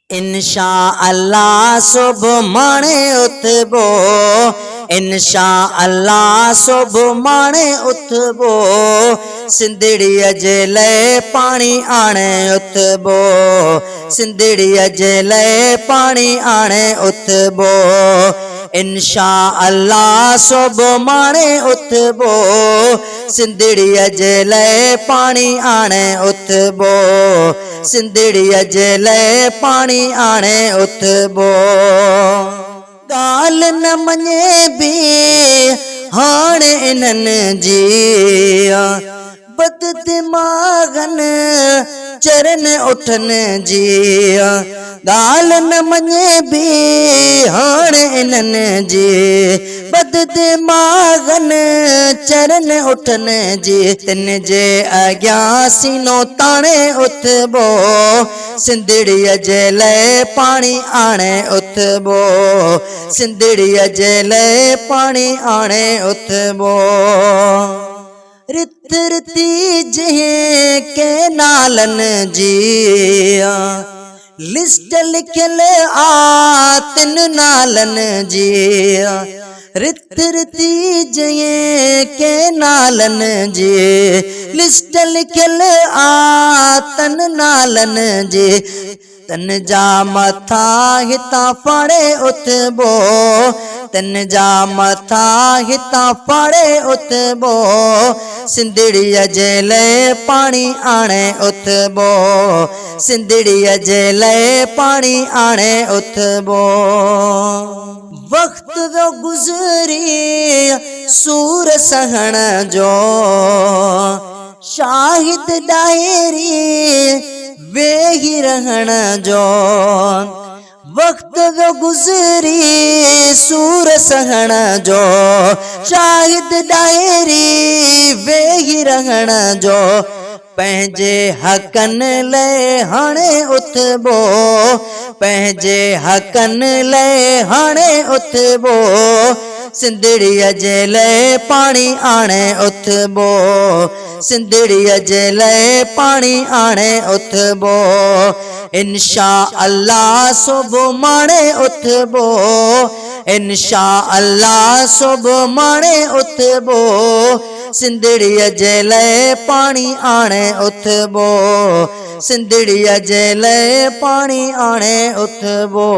इंशा अल्लाह सुबह माने उठबो, इंशा अल्लाह सुबह माने उठबो, सिंधड़ीअ जे लाइ पाणी आणे उठबो, सिंधड़ीअ जे लाइ पाणी आणे उठबो। इंशा अल्लाह सुबह माने उठबो, सिंधड़ीअ जे लाइ पाणी आणे उठबो, सिंधड़ीअ जे लाइ पाणी आणे उठबो। ॻाल्हि न मञे बि हाणे इन्हनि जी बद दिमाग़नि चरन उठनि जी, ॻाल्हि न मञे बि हाणे इन्हनि जी बद दिमाग़नि चरन उठनि जी। तिन जे अॻियां सीनो ताणे उठबो, सिंधड़ीअ जे लाइ पाणी आणे उठबो, सिंधड़ीअ जे लाइ पाणी आणे उठबो। रित रिती जंहिं के नालनि जी लिस्ट लिखियल आ तिन नालनि जी, रित रिती जंहिं के नालनि जी लिस्ट लिखियल आ तन नालनि जी। तन जा मथा हितां फाड़े उठबो, तन जा मथा हितां फाड़े उठबो, सिंधड़ीअ जे लाइ पाणी आणे उठबो, सिंधड़ीअ जे लाइ पाणी आणे उठबो। वक्त वो गुज़री सूर सहण जो, शाहिद डायरी वेही रहण जो, वक्त वो गुज़री सूर सहण जो, शाहिद डायरी वेही रहण जो। पंहिंजे हक़नि लाइ हाणे उठबो, पंहिंजे हक़नि लाइ हाणे उठबो, सिंधड़ीअ जे लाइ पाणी आणे उठबो, सिंधड़ीअ जे लाइ पाणी आणे उठबो। इंशा अल्लाह सुबह माणे उठबो, इंशा अल्लाह सुबह माणे उठबो, सिंधड़ीअ जे लाइ पाणी आणे उठबो, सिंधड़ीअ जे लाइ पाणी आणे उठबो।